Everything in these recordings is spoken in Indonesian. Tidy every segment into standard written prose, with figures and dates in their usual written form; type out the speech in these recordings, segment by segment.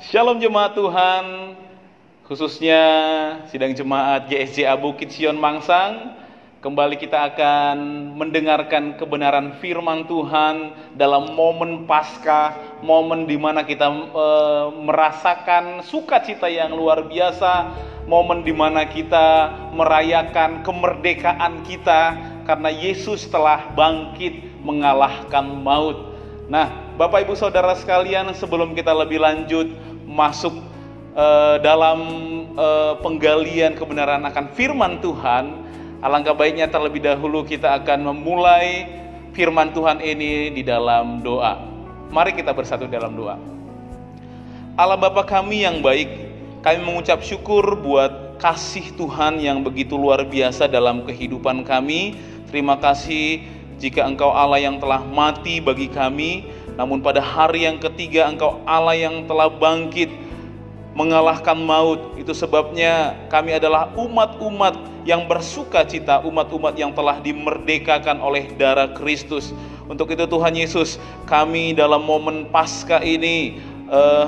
Shalom jemaat Tuhan, khususnya sidang jemaat GSJ Bukit Sion Mangsang. Kembali kita akan mendengarkan kebenaran firman Tuhan dalam momen Paskah, momen di mana kita merasakan sukacita yang luar biasa, momen di mana kita merayakan kemerdekaan kita karena Yesus telah bangkit mengalahkan maut. Nah, Bapak Ibu Saudara sekalian, sebelum kita lebih lanjut masuk dalam penggalian kebenaran akan firman Tuhan, alangkah baiknya terlebih dahulu kita akan memulai firman Tuhan ini di dalam doa. Mari kita bersatu dalam doa. Allah Bapa kami yang baik, kami mengucap syukur buat kasih Tuhan yang begitu luar biasa dalam kehidupan kami. Terima kasih jika Engkau Allah yang telah mati bagi kami, namun pada hari yang ketiga Engkau Allah yang telah bangkit mengalahkan maut. Itu sebabnya kami adalah umat-umat yang bersuka cita, umat-umat yang telah dimerdekakan oleh darah Kristus. Untuk itu Tuhan Yesus, kami dalam momen Paskah ini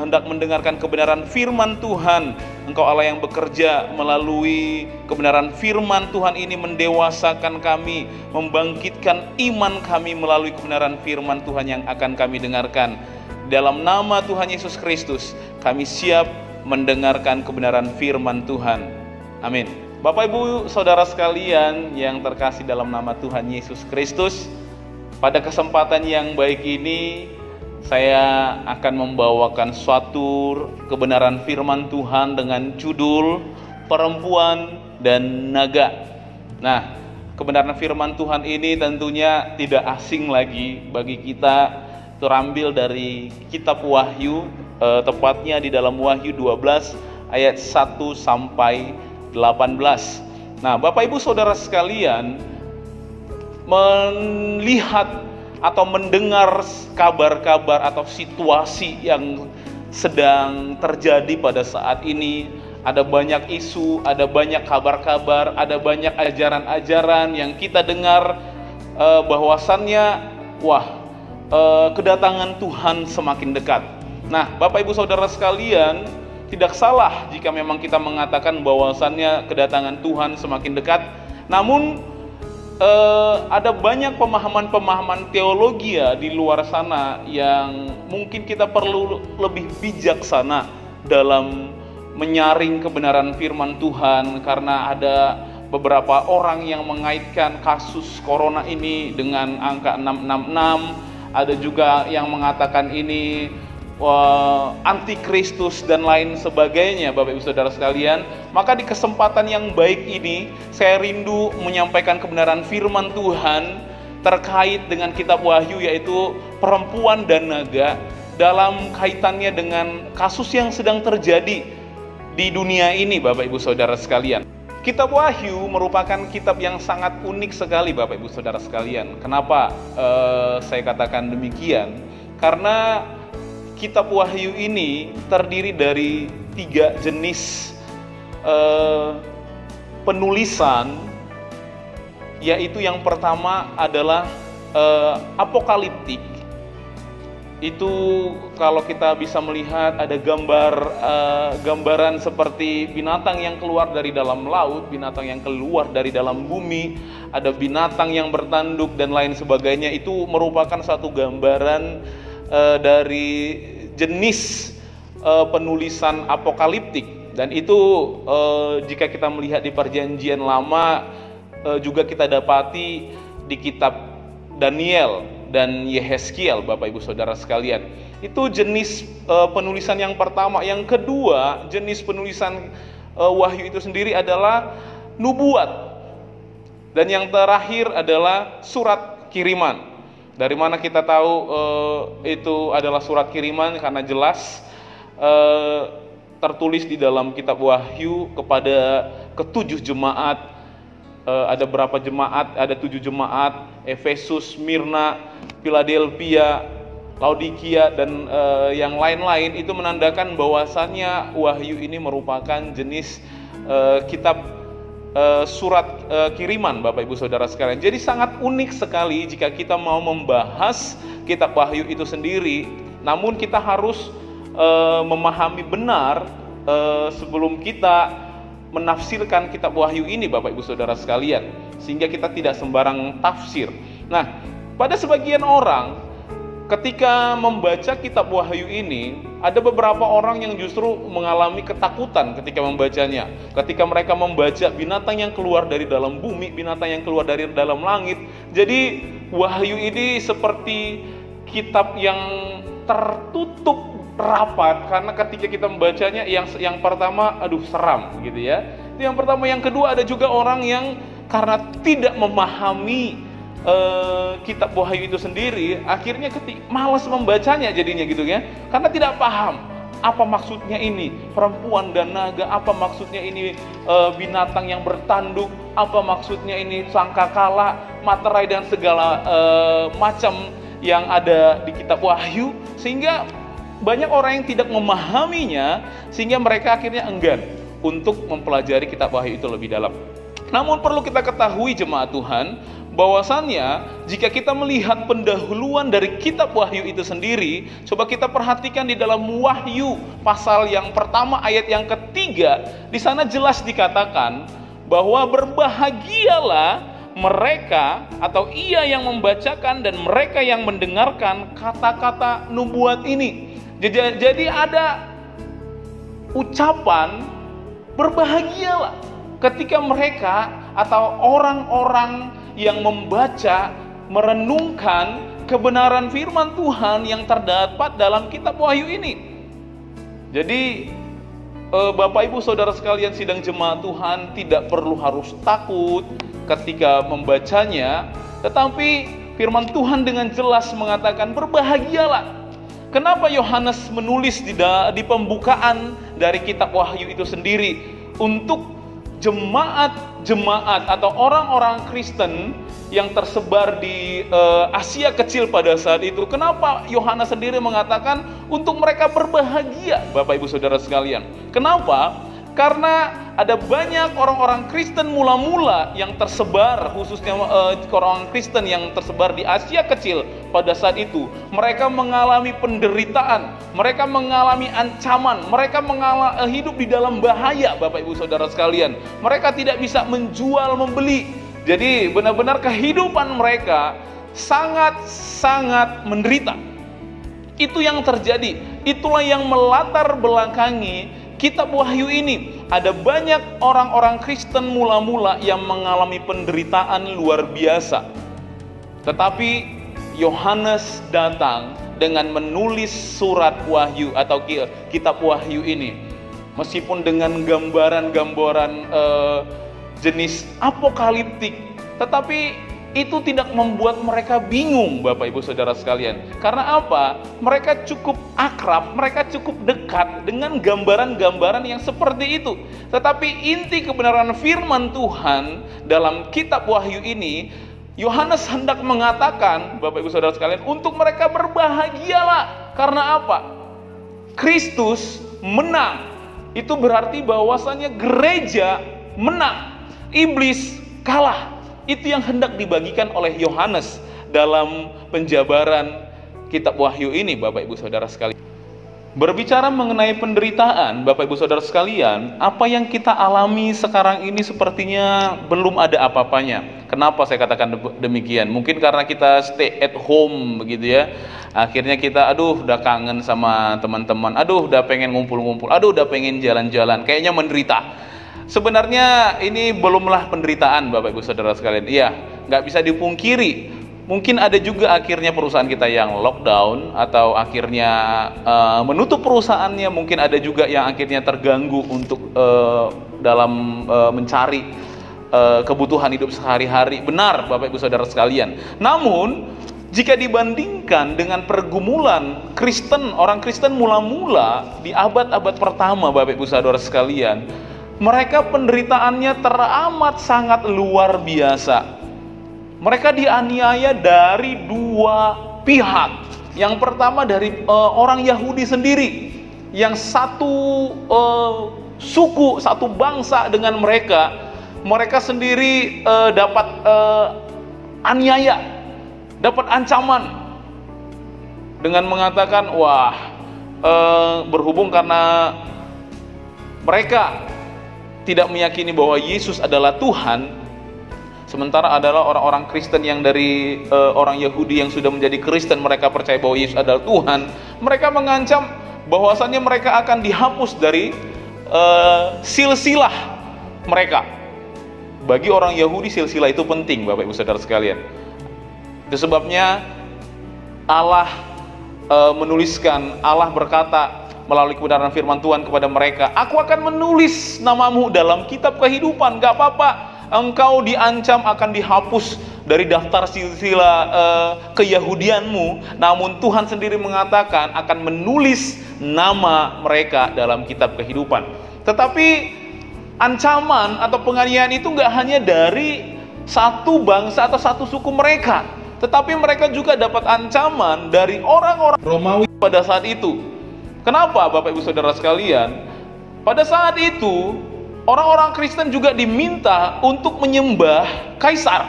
hendak mendengarkan kebenaran firman Tuhan. Engkau Allah yang bekerja melalui kebenaran firman Tuhan ini mendewasakan kami, membangkitkan iman kami melalui kebenaran firman Tuhan yang akan kami dengarkan. Dalam nama Tuhan Yesus Kristus, kami siap mendengarkan kebenaran firman Tuhan. Amin. Bapak Ibu Saudara sekalian yang terkasih dalam nama Tuhan Yesus Kristus, pada kesempatan yang baik ini saya akan membawakan suatu kebenaran firman Tuhan dengan judul Perempuan dan Naga. Nah, kebenaran firman Tuhan ini tentunya tidak asing lagi bagi kita, terambil dari kitab Wahyu, tepatnya di dalam Wahyu 12 ayat 1 sampai 18. Nah, Bapak Ibu Saudara sekalian, melihat atau mendengar kabar-kabar atau situasi yang sedang terjadi pada saat ini, ada banyak isu, ada banyak kabar-kabar, ada banyak ajaran-ajaran yang kita dengar bahwasannya kedatangan Tuhan semakin dekat. Nah, Bapak Ibu Saudara sekalian, tidak salah jika memang kita mengatakan bahwasannya kedatangan Tuhan semakin dekat. Namun ada banyak pemahaman-pemahaman teologi di luar sana yang mungkin kita perlu lebih bijaksana dalam menyaring kebenaran firman Tuhan, karena ada beberapa orang yang mengaitkan kasus corona ini dengan angka 666, ada juga yang mengatakan ini antikristus dan lain sebagainya. Bapak Ibu Saudara sekalian, maka di kesempatan yang baik ini saya rindu menyampaikan kebenaran firman Tuhan terkait dengan kitab Wahyu, yaitu perempuan dan naga, dalam kaitannya dengan kasus yang sedang terjadi di dunia ini. Bapak Ibu Saudara sekalian, kitab Wahyu merupakan kitab yang sangat unik sekali Bapak Ibu Saudara sekalian. Kenapa saya katakan demikian? Karena kitab Wahyu ini terdiri dari 3 jenis penulisan, yaitu yang pertama adalah apokaliptik. Itu kalau kita bisa melihat ada gambaran seperti binatang yang keluar dari dalam laut, binatang yang keluar dari dalam bumi, ada binatang yang bertanduk dan lain sebagainya. Itu merupakan satu gambaran dari jenis penulisan apokaliptik. Dan itu jika kita melihat di perjanjian lama juga kita dapati di kitab Daniel dan Yehezkiel. Bapak Ibu Saudara sekalian, itu jenis penulisan yang pertama. Yang kedua, jenis penulisan Wahyu itu sendiri adalah nubuat. Dan yang terakhir adalah surat kiriman. Dari mana kita tahu itu adalah surat kiriman? Karena jelas tertulis di dalam kitab Wahyu kepada ke-7 jemaat. Ada berapa jemaat? Ada 7 jemaat: Efesus, Smyrna, Philadelphia, Laodikia, dan yang lain-lain. Itu menandakan bahwasannya Wahyu ini merupakan jenis kitab surat kiriman Bapak Ibu Saudara sekalian. Jadi sangat unik sekali jika kita mau membahas kitab Wahyu itu sendiri. Namun kita harus memahami benar sebelum kita menafsirkan kitab Wahyu ini, Bapak Ibu Saudara sekalian, sehingga kita tidak sembarang tafsir. Nah, pada sebagian orang ketika membaca kitab Wahyu ini, ada beberapa orang yang justru mengalami ketakutan ketika membacanya. Ketika mereka membaca binatang yang keluar dari dalam bumi, binatang yang keluar dari dalam langit. Jadi Wahyu ini seperti kitab yang tertutup rapat, karena ketika kita membacanya yang pertama seram gitu ya. Itu yang pertama. Yang kedua, ada juga orang yang karena tidak memahami kitab Wahyu itu sendiri, akhirnya malas membacanya jadinya gitu ya, karena tidak paham apa maksudnya ini perempuan dan naga, apa maksudnya ini binatang yang bertanduk, apa maksudnya ini sangkakala, materai dan segala macam yang ada di kitab Wahyu, sehingga banyak orang yang tidak memahaminya, sehingga mereka akhirnya enggan untuk mempelajari kitab Wahyu itu lebih dalam. Namun perlu kita ketahui jemaat Tuhan, bahwasannya jika kita melihat pendahuluan dari kitab Wahyu itu sendiri, coba kita perhatikan di dalam Wahyu pasal yang pertama ayat yang ketiga, di sana jelas dikatakan bahwa berbahagialah mereka atau ia yang membacakan dan mereka yang mendengarkan kata-kata nubuat ini. Jadi ada ucapan berbahagialah ketika mereka atau orang-orang yang membaca, merenungkan kebenaran firman Tuhan yang terdapat dalam kitab Wahyu ini. Jadi Bapak Ibu Saudara sekalian sidang jemaat Tuhan tidak perlu harus takut ketika membacanya, tetapi firman Tuhan dengan jelas mengatakan berbahagialah. Kenapa Yohanes menulis di pembukaan dari kitab Wahyu itu sendiri untuk jemaat atau orang-orang Kristen yang tersebar di Asia Kecil pada saat itu? Kenapa Yohanes sendiri mengatakan untuk mereka berbahagia, Bapak Ibu Saudara sekalian? Kenapa? Karena ada banyak orang-orang Kristen mula-mula yang tersebar, khususnya orang Kristen yang tersebar di Asia Kecil pada saat itu. Mereka mengalami penderitaan, mereka mengalami ancaman, mereka hidup di dalam bahaya, Bapak Ibu Saudara sekalian. Mereka tidak bisa menjual, membeli. Jadi benar-benar kehidupan mereka sangat-sangat menderita. Itu yang terjadi, itulah yang melatar belakangi kitab Wahyu ini. Ada banyak orang-orang Kristen mula-mula yang mengalami penderitaan luar biasa. Tetapi Yohanes datang dengan menulis surat Wahyu atau kitab Wahyu ini. Meskipun dengan gambaran-gambaran jenis apokaliptik, tetapi itu tidak membuat mereka bingung, Bapak Ibu Saudara sekalian. Karena apa? Mereka cukup akrab, mereka cukup dekat dengan gambaran-gambaran yang seperti itu. Tetapi inti kebenaran firman Tuhan dalam kitab Wahyu ini, Yohanes hendak mengatakan, Bapak Ibu Saudara sekalian, untuk mereka berbahagialah. Karena apa? Kristus menang. Itu berarti bahwasannya gereja menang, iblis kalah. Itu yang hendak dibagikan oleh Yohanes dalam penjabaran kitab Wahyu ini, Bapak Ibu Saudara sekalian. Berbicara mengenai penderitaan, Bapak Ibu Saudara sekalian, apa yang kita alami sekarang ini sepertinya belum ada apa-apanya. Kenapa saya katakan demikian? Mungkin karena kita stay at home begitu ya. Akhirnya kita udah kangen sama teman-teman, udah pengen ngumpul-ngumpul, udah pengen jalan-jalan, kayaknya menderita. Sebenarnya ini belumlah penderitaan, Bapak Ibu Saudara sekalian. Iya, nggak bisa dipungkiri. Mungkin ada juga akhirnya perusahaan kita yang lockdown atau akhirnya menutup perusahaannya. Mungkin ada juga yang akhirnya terganggu untuk dalam mencari kebutuhan hidup sehari-hari. Benar, Bapak Ibu Saudara sekalian. Namun jika dibandingkan dengan pergumulan Kristen, orang Kristen mula-mula di abad-abad pertama, Bapak Ibu Saudara sekalian, mereka penderitaannya teramat sangat luar biasa. Mereka dianiaya dari dua pihak. Yang pertama dari orang Yahudi sendiri, yang satu suku, satu bangsa dengan mereka. Mereka sendiri dapat aniaya, dapat ancaman dengan mengatakan, wah, berhubung karena mereka tidak meyakini bahwa Yesus adalah Tuhan, sementara adalah orang-orang Kristen yang dari orang Yahudi yang sudah menjadi Kristen, mereka percaya bahwa Yesus adalah Tuhan. Mereka mengancam bahwasannya mereka akan dihapus dari silsilah mereka. Bagi orang Yahudi silsilah itu penting, Bapak Ibu Saudara sekalian. Itu sebabnya Allah menuliskan, Allah berkata melalui kebenaran firman Tuhan kepada mereka, aku akan menulis namamu dalam kitab kehidupan. Gak apa-apa engkau diancam akan dihapus dari daftar silsilah keyahudianmu, namun Tuhan sendiri mengatakan akan menulis nama mereka dalam kitab kehidupan. Tetapi ancaman atau penganiayaan itu nggak hanya dari satu bangsa atau satu suku mereka, tetapi mereka juga dapat ancaman dari orang-orang Romawi pada saat itu. Kenapa, Bapak Ibu Saudara sekalian? Pada saat itu orang-orang Kristen juga diminta untuk menyembah kaisar.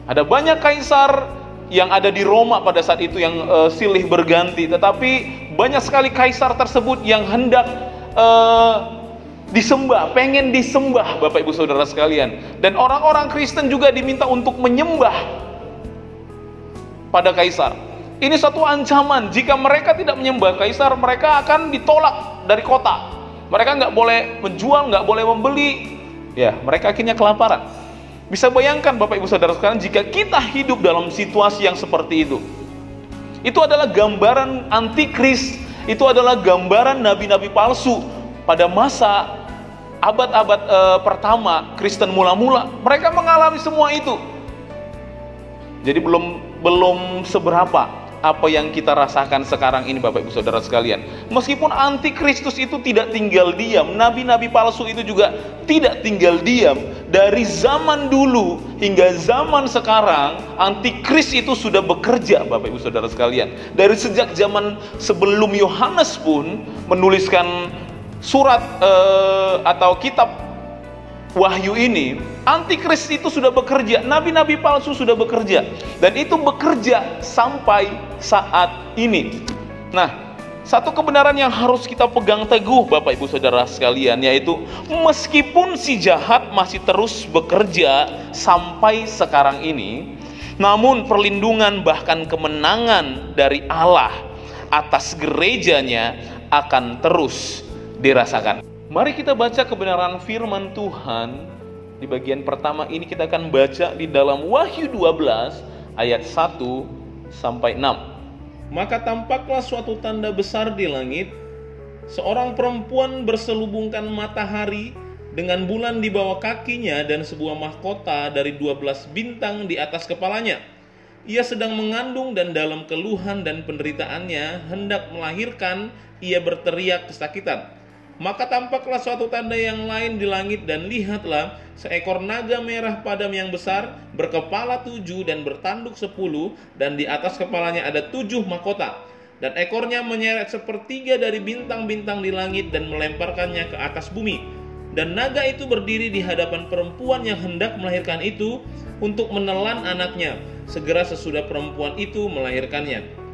Ada banyak kaisar yang ada di Roma pada saat itu yang silih berganti, tetapi banyak sekali kaisar tersebut yang hendak disembah, pengen disembah, Bapak Ibu Saudara sekalian. Dan orang-orang Kristen juga diminta untuk menyembah pada kaisar. Ini satu ancaman, jika mereka tidak menyembah kaisar, mereka akan ditolak dari kota. Mereka nggak boleh menjual, nggak boleh membeli, ya mereka akhirnya kelaparan. Bisa bayangkan Bapak Ibu Saudara sekalian, jika kita hidup dalam situasi yang seperti itu adalah gambaran antikris, itu adalah gambaran nabi-nabi palsu pada masa abad-abad pertama Kristen mula-mula. Mereka mengalami semua itu. Jadi belum seberapa apa yang kita rasakan sekarang ini, Bapak Ibu Saudara sekalian. Meskipun antikristus itu tidak tinggal diam, nabi-nabi palsu itu juga tidak tinggal diam. Dari zaman dulu hingga zaman sekarang, antikris itu sudah bekerja, Bapak Ibu Saudara sekalian. Dari sejak zaman sebelum Yohanes pun menuliskan surat atau kitab Wahyu ini, antikris itu sudah bekerja, nabi-nabi palsu sudah bekerja, dan itu bekerja sampai saat ini. Nah, satu kebenaran yang harus kita pegang teguh, Bapak Ibu Saudara sekalian, yaitu meskipun si jahat masih terus bekerja sampai sekarang ini, namun perlindungan bahkan kemenangan dari Allah atas gerejanya akan terus dirasakan. Mari kita baca kebenaran firman Tuhan. Di bagian pertama ini kita akan baca di dalam Wahyu 12 ayat 1 sampai 6. Maka tampaklah suatu tanda besar di langit, seorang perempuan berselubungkan matahari dengan bulan di bawah kakinya dan sebuah mahkota dari 12 bintang di atas kepalanya. Ia sedang mengandung dan dalam keluhan dan penderitaannya hendak melahirkan, ia berteriak kesakitan. Maka tampaklah suatu tanda yang lain di langit, dan lihatlah seekor naga merah padam yang besar, berkepala 7 dan bertanduk 10, dan di atas kepalanya ada 7 mahkota. Dan ekornya menyeret sepertiga dari bintang-bintang di langit dan melemparkannya ke atas bumi. Dan naga itu berdiri di hadapan perempuan yang hendak melahirkan itu untuk menelan anaknya, segera sesudah perempuan itu melahirkannya.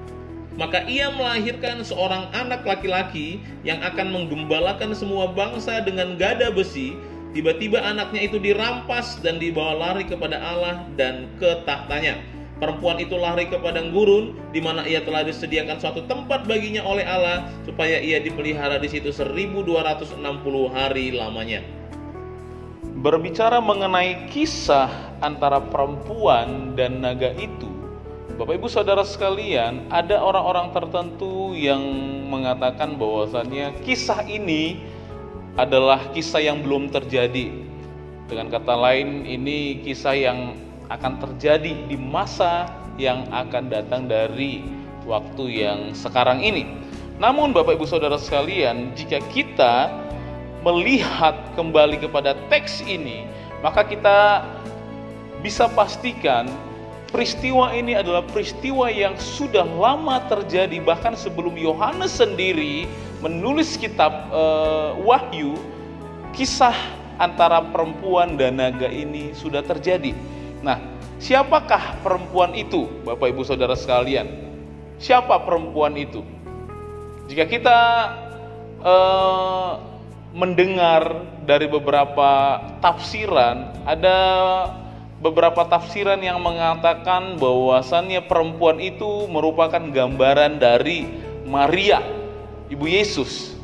Maka ia melahirkan seorang anak laki-laki yang akan menggembalakan semua bangsa dengan gada besi. Tiba-tiba anaknya itu dirampas dan dibawa lari kepada Allah dan ke tahtanya. Perempuan itu lari ke padang gurun, di mana ia telah disediakan suatu tempat baginya oleh Allah, supaya ia dipelihara di situ 1260 hari lamanya. Berbicara mengenai kisah antara perempuan dan naga itu, Bapak Ibu Saudara sekalian, ada orang-orang tertentu yang mengatakan bahwasannya kisah ini adalah kisah yang belum terjadi. Dengan kata lain, ini kisah yang akan terjadi di masa yang akan datang dari waktu yang sekarang ini. Namun Bapak Ibu Saudara sekalian, jika kita melihat kembali kepada teks ini, maka kita bisa pastikan peristiwa ini adalah peristiwa yang sudah lama terjadi. Bahkan sebelum Yohanes sendiri menulis kitab Wahyu, kisah antara perempuan dan naga ini sudah terjadi. Nah, siapakah perempuan itu, Bapak Ibu Saudara sekalian? Siapa perempuan itu? Jika kita mendengar dari beberapa tafsiran, ada beberapa tafsiran yang mengatakan bahwasannya perempuan itu merupakan gambaran dari Maria, ibu Yesus.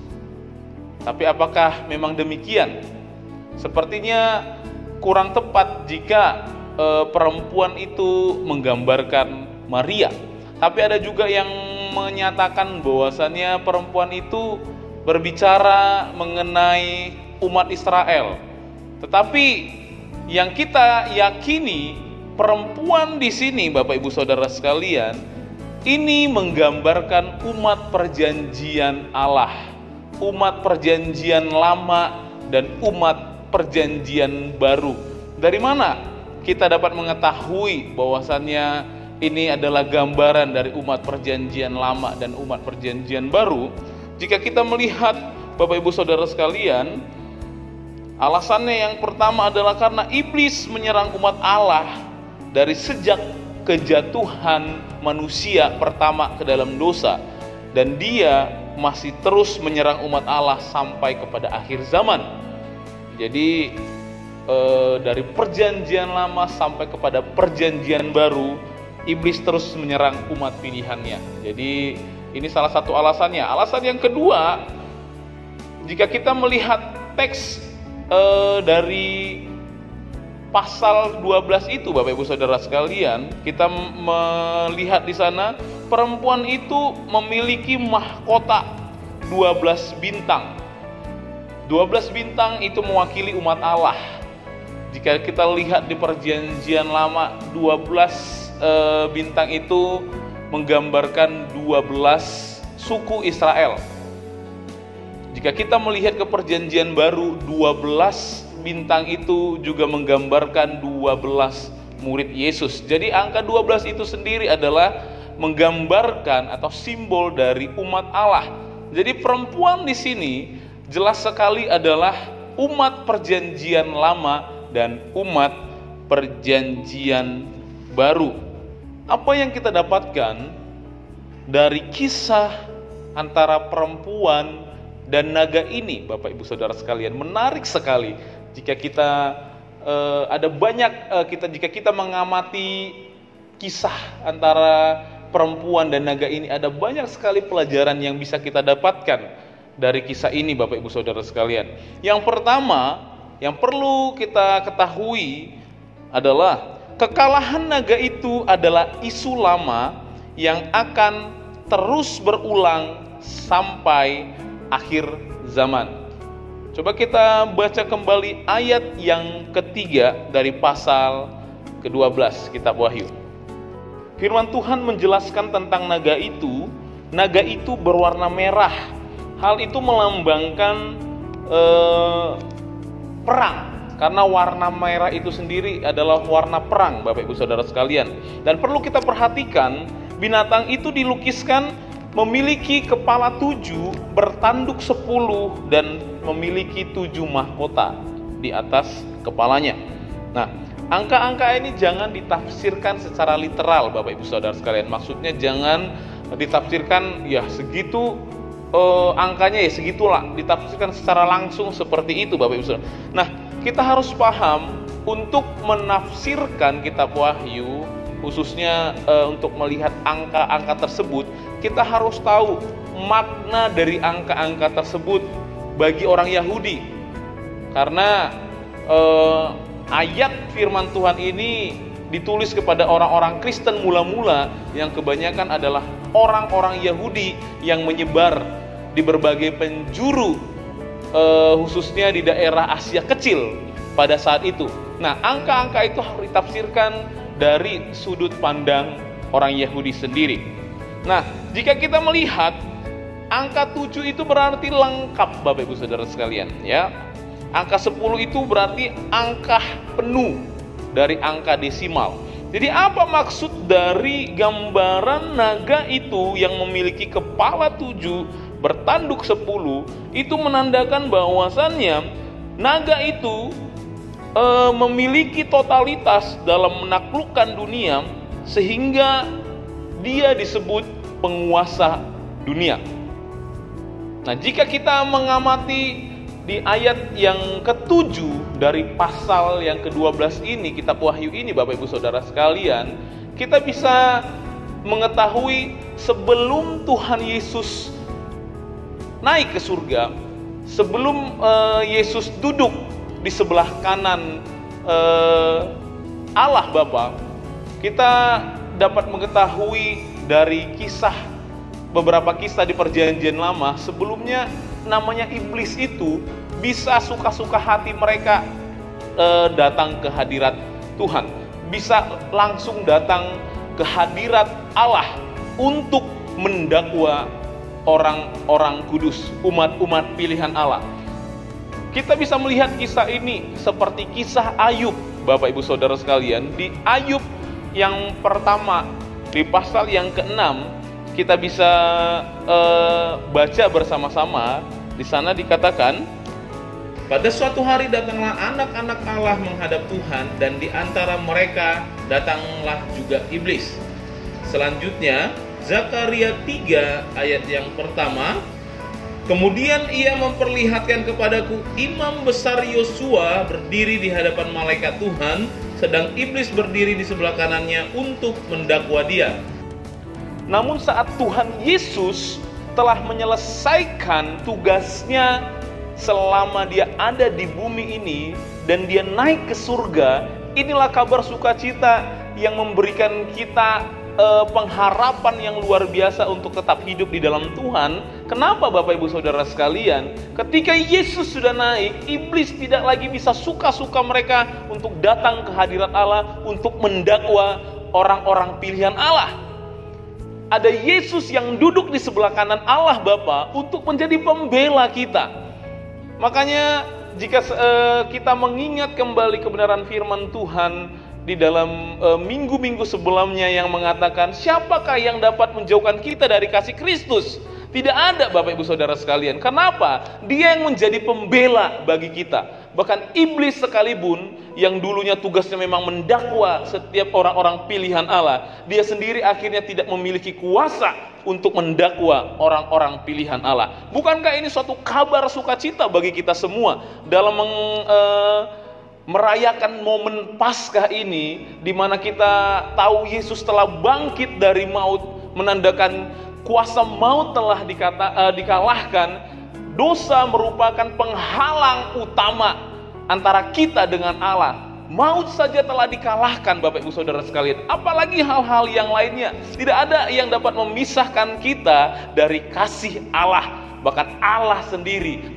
Tapi apakah memang demikian? Sepertinya kurang tepat jika perempuan itu menggambarkan Maria. Tapi ada juga yang menyatakan bahwasannya perempuan itu berbicara mengenai umat Israel. Tetapi yang kita yakini, perempuan di sini, Bapak Ibu Saudara sekalian, ini menggambarkan umat perjanjian Allah, umat perjanjian lama dan umat perjanjian baru. Dari mana kita dapat mengetahui bahwasannya ini adalah gambaran dari umat perjanjian lama dan umat perjanjian baru? Jika kita melihat, Bapak Ibu Saudara sekalian, alasannya yang pertama adalah karena iblis menyerang umat Allah dari sejak kejatuhan manusia pertama ke dalam dosa, dan dia masih terus menyerang umat Allah sampai kepada akhir zaman. Jadi dari perjanjian lama sampai kepada perjanjian baru, iblis terus menyerang umat pilihannya. Jadi ini salah satu alasannya. Alasan yang kedua, jika kita melihat teks dari pasal 12 itu, Bapak Ibu Saudara sekalian, kita melihat di sana perempuan itu memiliki mahkota 12 bintang. 12 bintang itu mewakili umat Allah. Jika kita lihat di perjanjian lama, 12 bintang itu menggambarkan 12 suku Israel. Jika kita melihat ke perjanjian baru, 12 bintang itu juga menggambarkan 12 murid Yesus. Jadi angka 12 itu sendiri adalah menggambarkan atau simbol dari umat Allah. Jadi perempuan di sini jelas sekali adalah umat perjanjian lama dan umat perjanjian baru. Apa yang kita dapatkan dari kisah antara perempuan dan naga ini, Bapak Ibu Saudara sekalian, menarik sekali. Jika kita jika kita mengamati kisah antara perempuan dan naga ini, ada banyak sekali pelajaran yang bisa kita dapatkan dari kisah ini, Bapak Ibu Saudara sekalian. Yang pertama yang perlu kita ketahui adalah kekalahan naga itu adalah isu lama yang akan terus berulang sampai akhir zaman. Coba kita baca kembali ayat yang ketiga dari pasal ke-12 kitab Wahyu. Firman Tuhan menjelaskan tentang naga itu. Naga itu berwarna merah. Hal itu melambangkan perang. Karena warna merah itu sendiri adalah warna perang, Bapak Ibu Saudara sekalian. Dan perlu kita perhatikan, binatang itu dilukiskan memiliki kepala 7, bertanduk 10, dan memiliki 7 mahkota di atas kepalanya. Nah, angka-angka ini jangan ditafsirkan secara literal, Bapak Ibu Saudara sekalian. Maksudnya jangan ditafsirkan ya segitu angkanya ya segitulah, ditafsirkan secara langsung seperti itu, Bapak Ibu Saudara. Nah, kita harus paham untuk menafsirkan kitab Wahyu, khususnya untuk melihat angka-angka tersebut, kita harus tahu makna dari angka-angka tersebut bagi orang Yahudi. Karena ayat firman Tuhan ini ditulis kepada orang-orang Kristen mula-mula yang kebanyakan adalah orang-orang Yahudi yang menyebar di berbagai penjuru, khususnya di daerah Asia Kecil pada saat itu. Nah, angka-angka itu harus ditafsirkan dari sudut pandang orang Yahudi sendiri. Nah, jika kita melihat angka 7 itu berarti lengkap, Bapak Ibu Saudara sekalian, ya. Angka 10 itu berarti angka penuh dari angka desimal. Jadi apa maksud dari gambaran naga itu yang memiliki kepala 7, bertanduk 10, itu menandakan bahwasannya naga itu memiliki totalitas dalam menaklukkan dunia, sehingga dia disebut penguasa dunia. Nah, jika kita mengamati di ayat yang ke-7 dari pasal yang ke-12 ini, kitab Wahyu ini, Bapak Ibu Saudara sekalian, kita bisa mengetahui sebelum Tuhan Yesus naik ke surga, sebelum Yesus duduk di sebelah kanan Allah Bapa, kita dapat mengetahui dari beberapa kisah di Perjanjian Lama. Sebelumnya namanya iblis itu bisa suka-suka hati mereka datang ke hadirat Tuhan, bisa langsung datang ke hadirat Allah untuk mendakwa orang-orang kudus, umat-umat pilihan Allah. Kita bisa melihat kisah ini seperti kisah Ayub, Bapak Ibu Saudara sekalian. Di Ayub yang pertama, di pasal yang ke-6, kita bisa baca bersama-sama. Di sana dikatakan, pada suatu hari datanglah anak-anak Allah menghadap Tuhan, dan di antara mereka datanglah juga iblis. Selanjutnya, Zakaria 3 ayat yang pertama, kemudian ia memperlihatkan kepadaku imam besar Yosua berdiri di hadapan malaikat Tuhan, sedang iblis berdiri di sebelah kanannya untuk mendakwa dia. Namun saat Tuhan Yesus telah menyelesaikan tugasnya selama dia ada di bumi ini dan dia naik ke surga, inilah kabar sukacita yang memberikan kita pengharapan yang luar biasa untuk tetap hidup di dalam Tuhan. Kenapa Bapak Ibu Saudara sekalian? Ketika Yesus sudah naik, iblis tidak lagi bisa suka-suka mereka untuk datang ke hadirat Allah untuk mendakwa orang-orang pilihan Allah. Ada Yesus yang duduk di sebelah kanan Allah Bapa untuk menjadi pembela kita. Makanya jika kita mengingat kembali kebenaran firman Tuhan di dalam minggu-minggu sebelumnya yang mengatakan, siapakah yang dapat menjauhkan kita dari kasih Kristus? Tidak ada, Bapak Ibu Saudara sekalian. Kenapa? Dia yang menjadi pembela bagi kita. Bahkan iblis sekalipun yang dulunya tugasnya memang mendakwa setiap orang-orang pilihan Allah, dia sendiri akhirnya tidak memiliki kuasa untuk mendakwa orang-orang pilihan Allah. Bukankah ini suatu kabar sukacita bagi kita semua dalam merayakan momen Paskah ini, di mana kita tahu Yesus telah bangkit dari maut, menandakan kuasa maut telah dikalahkan. Dosa merupakan penghalang utama antara kita dengan Allah. Maut saja telah dikalahkan, Bapak Ibu Saudara sekalian, apalagi hal-hal yang lainnya. Tidak ada yang dapat memisahkan kita dari kasih Allah. Bahkan Allah sendiri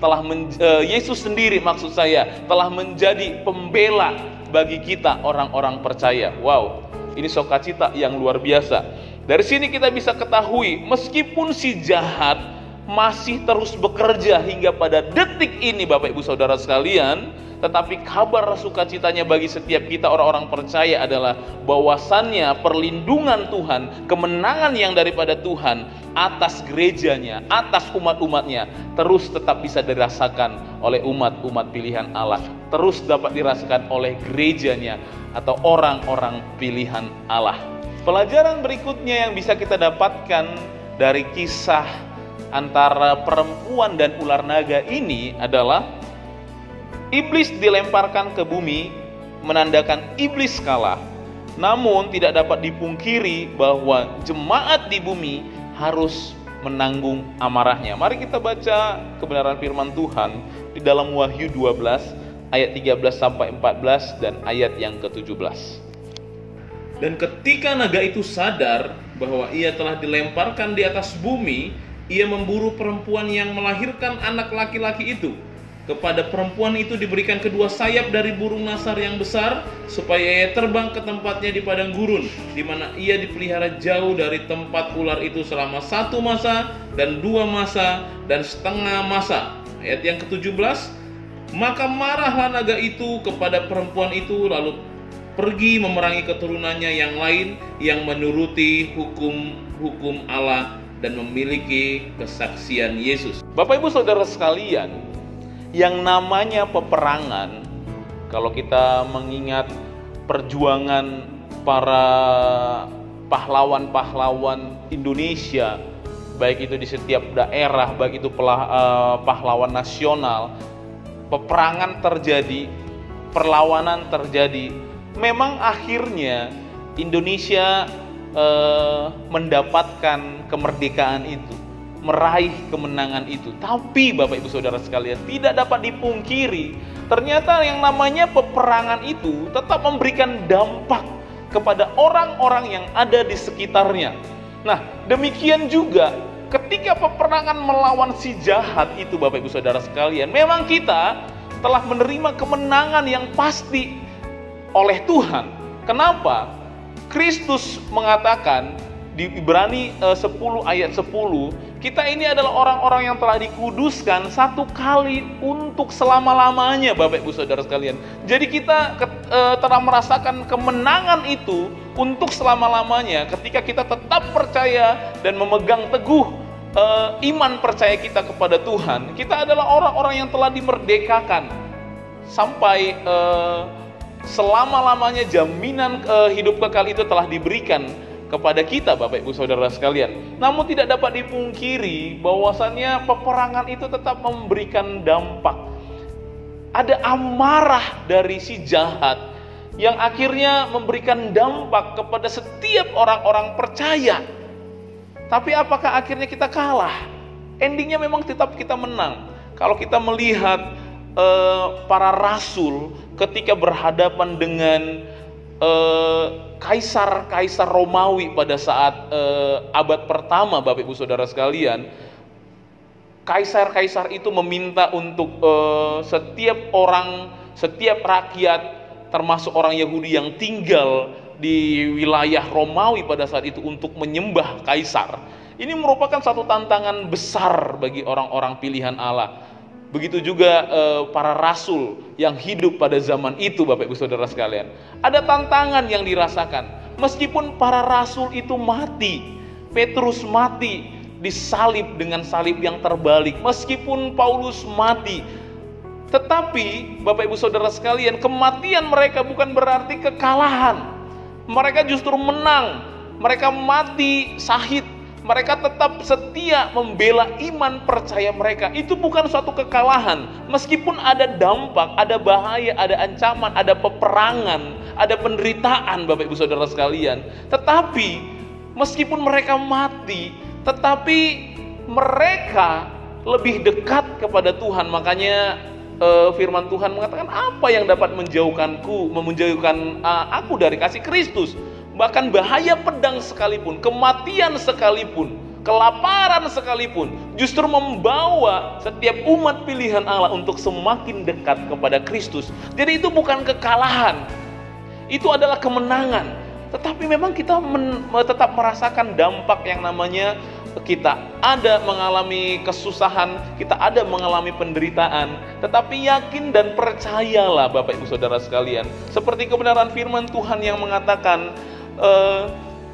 Yesus sendiri maksud saya, telah menjadi pembela bagi kita orang-orang percaya. Wow, ini sukacita yang luar biasa. Dari sini kita bisa ketahui, meskipun si jahat masih terus bekerja hingga pada detik ini Bapak Ibu Saudara sekalian, tetapi kabar sukacitanya bagi setiap kita orang-orang percaya adalah bahwasannya perlindungan Tuhan, kemenangan yang daripada Tuhan atas gerejanya, atas umat-umatnya terus tetap bisa dirasakan oleh umat-umat pilihan Allah, terus dapat dirasakan oleh gerejanya atau orang-orang pilihan Allah. Pelajaran berikutnya yang bisa kita dapatkan dari kisah antara perempuan dan ular naga ini adalah iblis dilemparkan ke bumi, menandakan iblis kalah. Namun tidak dapat dipungkiri bahwa jemaat di bumi harus menanggung amarahnya. Mari kita baca kebenaran firman Tuhan di dalam Wahyu 12 ayat 13 sampai 14 dan ayat yang ke-17. Dan ketika naga itu sadar bahwa ia telah dilemparkan di atas bumi, ia memburu perempuan yang melahirkan anak laki-laki itu. Kepada perempuan itu diberikan kedua sayap dari burung nasar yang besar, supaya ia terbang ke tempatnya di padang gurun, di mana ia dipelihara jauh dari tempat ular itu selama 1 masa dan 2 masa dan setengah masa. Ayat yang ke-17, maka marahlah naga itu kepada perempuan itu, lalu pergi memerangi keturunannya yang lain yang menuruti hukum Allah dan memiliki kesaksian Yesus. Bapak Ibu Saudara sekalian, yang namanya peperangan, kalau kita mengingat perjuangan para pahlawan-pahlawan Indonesia baik itu di setiap daerah, baik itu pahlawan nasional, peperangan terjadi, perlawanan terjadi. Memang akhirnya Indonesia mendapatkan kemerdekaan itu, meraih kemenangan itu. Tapi Bapak Ibu Saudara sekalian, tidak dapat dipungkiri, ternyata yang namanya peperangan itu tetap memberikan dampak kepada orang-orang yang ada di sekitarnya. Nah, demikian juga ketika peperangan melawan si jahat itu Bapak Ibu Saudara sekalian, memang kita telah menerima kemenangan yang pasti oleh Tuhan. Kenapa? Kristus mengatakan di Ibrani 10 ayat 10, kita ini adalah orang-orang yang telah dikuduskan satu kali untuk selama-lamanya Bapak Ibu Saudara sekalian. Jadi kita telah merasakan kemenangan itu untuk selama-lamanya ketika kita tetap percaya dan memegang teguh iman percaya kita kepada Tuhan. Kita adalah orang-orang yang telah dimerdekakan sampai selama-lamanya. Jaminan hidup kekal itu telah diberikan kepada kita Bapak Ibu Saudara sekalian. Namun tidak dapat dipungkiri bahwasannya peperangan itu tetap memberikan dampak. Ada amarah dari si jahat yang akhirnya memberikan dampak kepada setiap orang-orang percaya. Tapi apakah akhirnya kita kalah? Endingnya memang tetap kita menang. Kalau kita melihat para rasul ketika berhadapan dengan kaisar Romawi pada saat abad pertama Bapak Ibu Saudara sekalian, kaisar itu meminta untuk setiap orang, setiap rakyat, termasuk orang Yahudi yang tinggal di wilayah Romawi pada saat itu untuk menyembah kaisar. Ini merupakan satu tantangan besar bagi orang-orang pilihan Allah. Begitu juga para rasul yang hidup pada zaman itu Bapak Ibu Saudara sekalian. Ada tantangan yang dirasakan. Meskipun para rasul itu mati, Petrus mati disalib dengan salib yang terbalik. Meskipun Paulus mati, tetapi Bapak Ibu Saudara sekalian, kematian mereka bukan berarti kekalahan. Mereka justru menang. Mereka mati syahid. Mereka tetap setia membela iman percaya mereka. Itu bukan suatu kekalahan. Meskipun ada dampak, ada bahaya, ada ancaman, ada peperangan, ada penderitaan Bapak Ibu Saudara sekalian. Tetapi meskipun mereka mati, tetapi mereka lebih dekat kepada Tuhan. Makanya firman Tuhan mengatakan, apa yang dapat menjauhkan aku dari kasih Kristus? Bahkan bahaya pedang sekalipun, kematian sekalipun, kelaparan sekalipun, justru membawa setiap umat pilihan Allah untuk semakin dekat kepada Kristus. Jadi itu bukan kekalahan, itu adalah kemenangan. Tetapi memang kita tetap merasakan dampak yang namanya kita ada mengalami kesusahan, kita ada mengalami penderitaan. Tetapi yakin dan percayalah Bapak Ibu Saudara sekalian, seperti kebenaran firman Tuhan yang mengatakan,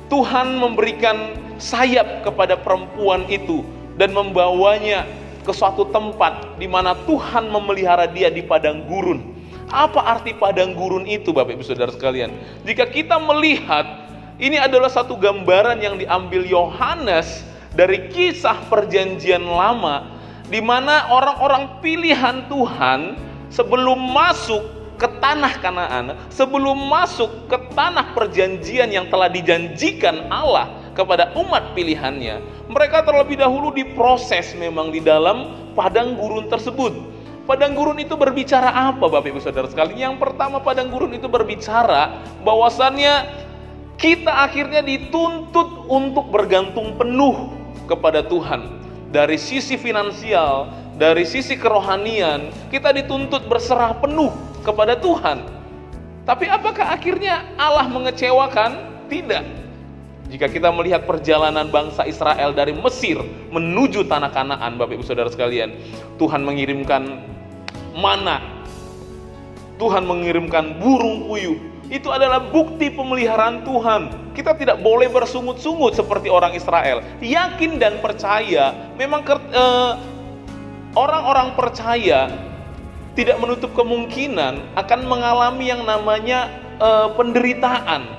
Tuhan memberikan sayap kepada perempuan itu dan membawanya ke suatu tempat di mana Tuhan memelihara dia di padang gurun. Apa arti padang gurun itu Bapak Ibu Saudara sekalian? Jika kita melihat, ini adalah satu gambaran yang diambil Yohanes dari kisah perjanjian lama, di mana orang-orang pilihan Tuhan sebelum masuk ke tanah Kanaan, sebelum masuk ke tanah perjanjian yang telah dijanjikan Allah kepada umat pilihannya, mereka terlebih dahulu diproses memang di dalam padang gurun tersebut. Padang gurun itu berbicara apa Bapak Ibu Saudara sekalian? Yang pertama, padang gurun itu berbicara bahwasannya kita akhirnya dituntut untuk bergantung penuh kepada Tuhan. Dari sisi finansial, dari sisi kerohanian, kita dituntut berserah penuh kepada Tuhan. Tapi apakah akhirnya Allah mengecewakan? Tidak. Jika kita melihat perjalanan bangsa Israel dari Mesir menuju tanah Kanaan, Bapak Ibu Saudara sekalian, Tuhan mengirimkan mana, Tuhan mengirimkan burung puyuh. Itu adalah bukti pemeliharaan Tuhan. Kita tidak boleh bersungut-sungut seperti orang Israel. Yakin dan percaya. Memang orang-orang percaya tidak menutup kemungkinan akan mengalami yang namanya penderitaan.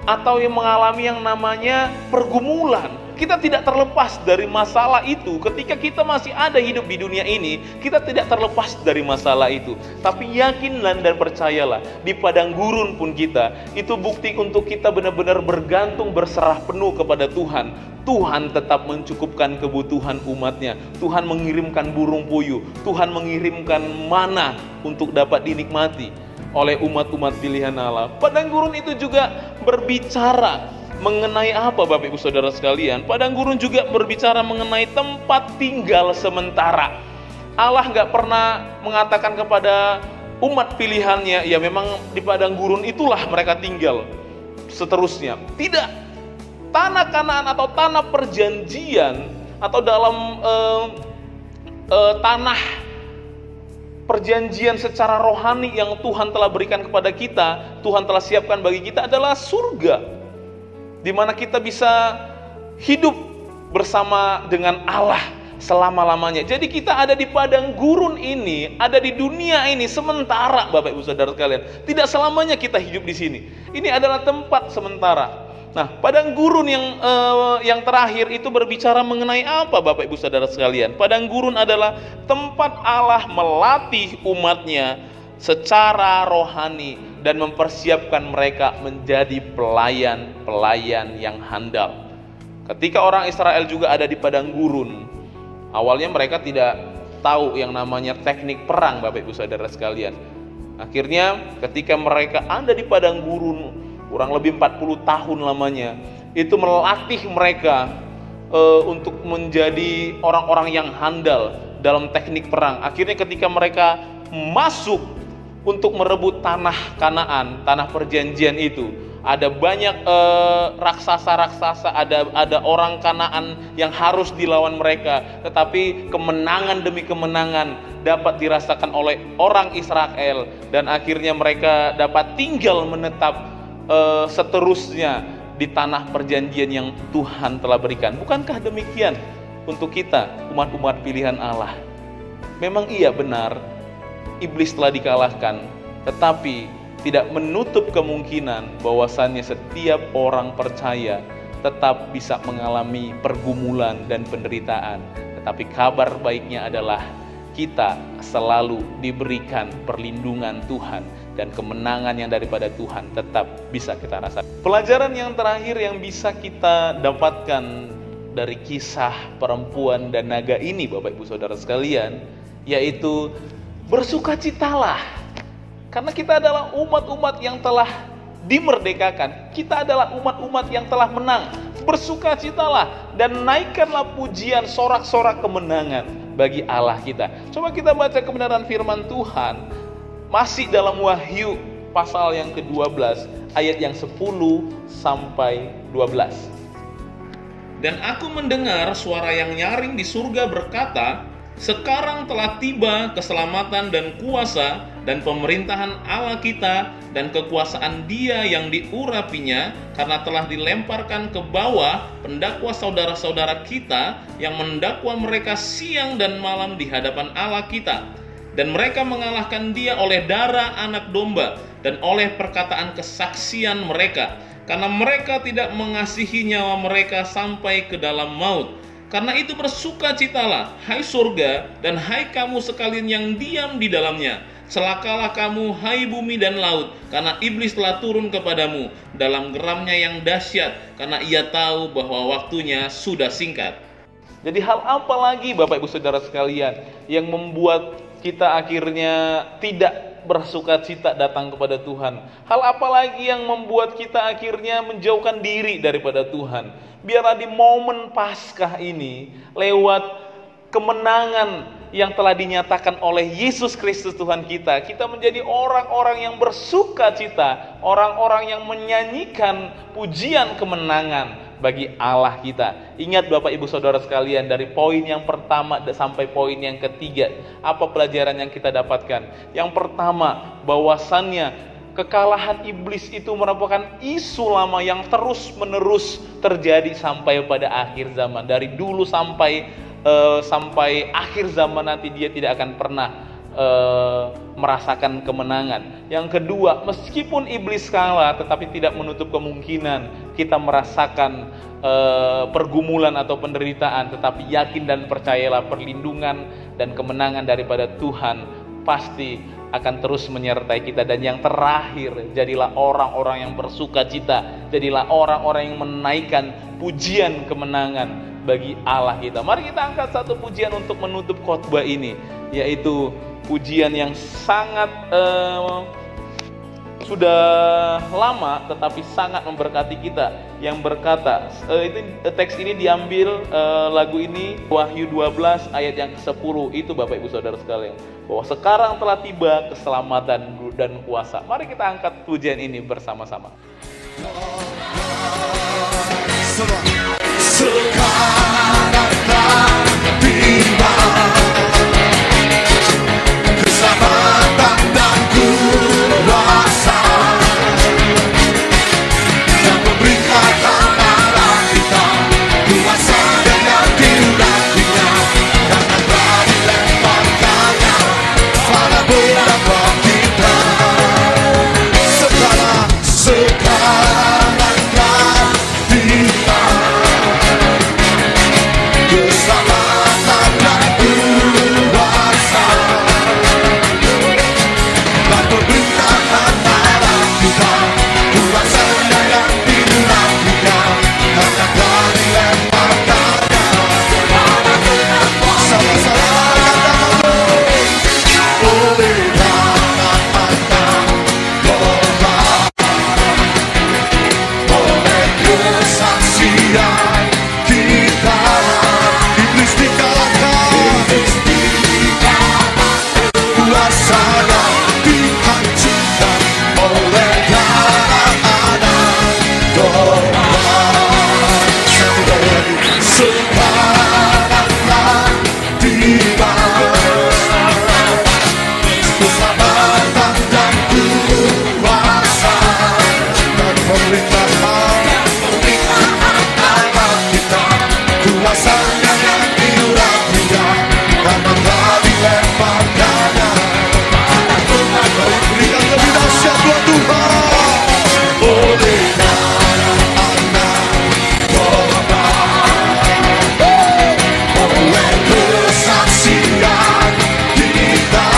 atau yang mengalami yang namanya pergumulan. Kita tidak terlepas dari masalah itu. Ketika kita masih ada hidup di dunia ini, kita tidak terlepas dari masalah itu. Tapi yakinlah dan percayalah, di padang gurun pun kita, itu bukti untuk kita benar-benar bergantung, berserah penuh kepada Tuhan. Tuhan tetap mencukupkan kebutuhan umatnya. Tuhan mengirimkan burung puyuh, Tuhan mengirimkan mana untuk dapat dinikmati oleh umat-umat pilihan Allah. Padang gurun itu juga berbicara mengenai apa, Bapak Ibu Saudara sekalian? Padang gurun juga berbicara mengenai tempat tinggal sementara. Allah nggak pernah mengatakan kepada umat pilihannya, ya memang di padang gurun itulah mereka tinggal seterusnya. Tidak. Tanah Kanaan atau tanah perjanjian, atau dalam tanah perjanjian secara rohani yang Tuhan telah berikan kepada kita, Tuhan telah siapkan bagi kita adalah surga, di mana kita bisa hidup bersama dengan Allah selama-lamanya. Jadi kita ada di padang gurun ini, ada di dunia ini sementara, Bapak Ibu Saudara sekalian. Tidak selamanya kita hidup di sini. Ini adalah tempat sementara. Nah, padang gurun yang terakhir itu berbicara mengenai apa, Bapak Ibu Saudara sekalian? Padang gurun adalah tempat Allah melatih umatnya secara rohani dan mempersiapkan mereka menjadi pelayan-pelayan yang handal. Ketika orang Israel juga ada di padang gurun, awalnya mereka tidak tahu yang namanya teknik perang, Bapak Ibu Saudara sekalian. Akhirnya ketika mereka ada di padang gurun kurang lebih 40 tahun lamanya, itu melatih mereka untuk menjadi orang-orang yang handal dalam teknik perang. Akhirnya ketika mereka masuk untuk merebut tanah Kanaan, tanah perjanjian itu, ada banyak raksasa-raksasa, ada orang Kanaan yang harus dilawan mereka, tetapi kemenangan demi kemenangan dapat dirasakan oleh orang Israel, dan akhirnya mereka dapat tinggal menetap seterusnya di tanah perjanjian yang Tuhan telah berikan. Bukankah demikian untuk kita, umat-umat pilihan Allah? Memang iya benar, iblis telah dikalahkan, tetapi tidak menutup kemungkinan bahwasannya setiap orang percaya tetap bisa mengalami pergumulan dan penderitaan. Tetapi kabar baiknya adalah kita selalu diberikan perlindungan Tuhan, dan kemenangan yang daripada Tuhan tetap bisa kita rasakan. Pelajaran yang terakhir yang bisa kita dapatkan dari kisah perempuan dan naga ini, Bapak Ibu Saudara sekalian, yaitu bersukacitalah, karena kita adalah umat-umat yang telah dimerdekakan. Kita adalah umat-umat yang telah menang. Bersukacitalah dan naikkanlah pujian, sorak-sorak kemenangan bagi Allah kita. Coba kita baca kebenaran firman Tuhan, masih dalam Wahyu pasal yang ke-12 ayat yang 10 sampai 12. Dan aku mendengar suara yang nyaring di surga berkata, sekarang telah tiba keselamatan dan kuasa dan pemerintahan Allah kita dan kekuasaan Dia yang diurapinya, karena telah dilemparkan ke bawah pendakwa saudara-saudara kita yang mendakwa mereka siang dan malam di hadapan Allah kita. Dan mereka mengalahkan Dia oleh darah anak domba dan oleh perkataan kesaksian mereka, karena mereka tidak mengasihi nyawa mereka sampai ke dalam maut. Karena itu bersukacitalah, hai surga, dan hai kamu sekalian yang diam di dalamnya. Celakalah kamu, hai bumi dan laut, karena iblis telah turun kepadamu dalam geramnya yang dahsyat, karena ia tahu bahwa waktunya sudah singkat. Jadi hal apa lagi, Bapak Ibu Saudara sekalian, yang membuat kita akhirnya tidak bersukacita datang kepada Tuhan? Hal apa lagi yang membuat kita akhirnya menjauhkan diri daripada Tuhan? Biarlah di momen Paskah ini, lewat kemenangan yang telah dinyatakan oleh Yesus Kristus Tuhan kita, kita menjadi orang-orang yang bersukacita, orang-orang yang menyanyikan pujian kemenangan bagi Allah kita. Ingat Bapak Ibu Saudara sekalian, dari poin yang pertama sampai poin yang ketiga, apa pelajaran yang kita dapatkan? Yang pertama, bahwasannya kekalahan iblis itu merupakan isu lama yang terus-menerus terjadi sampai pada akhir zaman. Dari dulu sampai akhir zaman nanti, dia tidak akan pernah merasakan kemenangan. Yang kedua, meskipun iblis kalah, tetapi tidak menutup kemungkinan kita merasakan pergumulan atau penderitaan, tetapi yakin dan percayalah perlindungan dan kemenangan daripada Tuhan pasti akan terus menyertai kita. Dan yang terakhir, jadilah orang-orang yang bersuka cita, jadilah orang-orang yang menaikkan pujian kemenangan bagi Allah kita. Mari kita angkat satu pujian untuk menutup khotbah ini, yaitu pujian yang sangat sudah lama tetapi sangat memberkati kita, yang berkata, teks ini diambil, lagu ini Wahyu 12 ayat yang ke-10. Itu Bapak Ibu Saudara sekalian, bahwa sekarang telah tiba keselamatan dan kuasa. Mari kita angkat pujian ini bersama-sama. Sekarang telah tiba keselamatan dan kuasa, yang memberikan Allah kita kuasa dengan diurapinya, karena telah dilemparkannya pada beberapa kita. Sekarang telah tiba keselamatan dan kuasa, dan pemerintahan Allah kita kuasa yang diurapinya, karena telah dilemparkannya pada beberapa. Sama-sama katakan oleh tangan domba, oleh kesaksian kita, iblis dikalahkan, kuasanya dihancurkan oleh darah anak domba. Sekarang telah tiba keselamatan dan kuasa, dan pemerintahan Allah kita kuasanya yang diurapinya, karena telah dilemparkannya. Berikan lebih dahsyat buat Tuhan. Oleh anak domba, oleh kesaksian kita,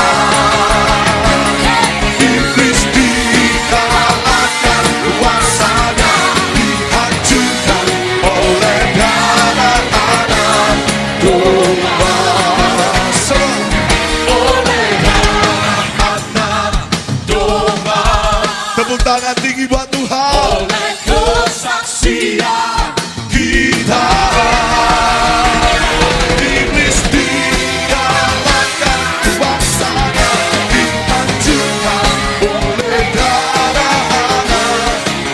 iblis dikalahkan, kuasanya dihancurkan oleh darah anak domba. Oleh anak domba, tepuk tangan tinggi buat Tuhan. Oleh kesaksian kita, iblis dikalahkan, kuasanya dihancurkan oleh darah anak,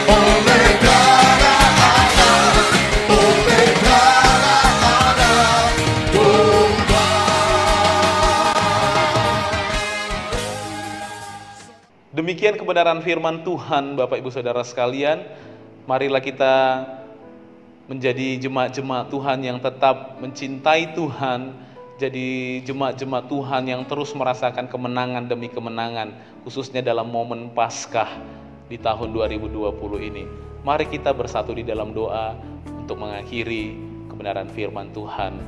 oleh darah anak, oleh darah anak domba. Demikian kebenaran firman Tuhan, Bapak Ibu Saudara sekalian. Marilah kita menjadi jemaat-jemaat Tuhan yang tetap mencintai Tuhan, jadi jemaat-jemaat Tuhan yang terus merasakan kemenangan demi kemenangan, khususnya dalam momen Paskah di tahun 2020 ini. Mari kita bersatu di dalam doa untuk mengakhiri kebenaran firman Tuhan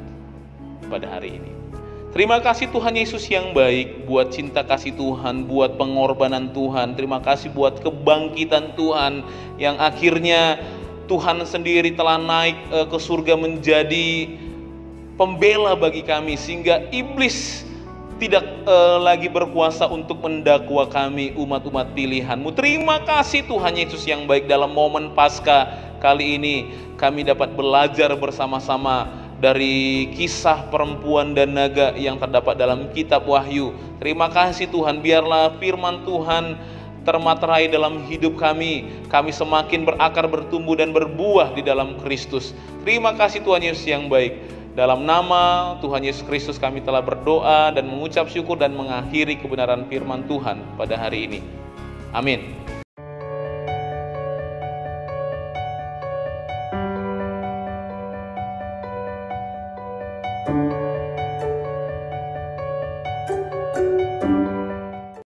pada hari ini. Terima kasih Tuhan Yesus yang baik, buat cinta kasih Tuhan, buat pengorbanan Tuhan. Terima kasih buat kebangkitan Tuhan, yang akhirnya Tuhan sendiri telah naik ke surga menjadi pembela bagi kami, sehingga iblis tidak lagi berkuasa untuk mendakwa kami, umat-umat pilihan-Mu. Terima kasih Tuhan Yesus yang baik, dalam momen Paskah kali ini kami dapat belajar bersama-sama dari kisah perempuan dan naga yang terdapat dalam kitab Wahyu. Terima kasih Tuhan, biarlah firman Tuhan termaterai dalam hidup kami. Kami semakin berakar, bertumbuh dan berbuah di dalam Kristus. Terima kasih Tuhan Yesus yang baik. Dalam nama Tuhan Yesus Kristus kami telah berdoa dan mengucap syukur dan mengakhiri kebenaran firman Tuhan pada hari ini. Amin.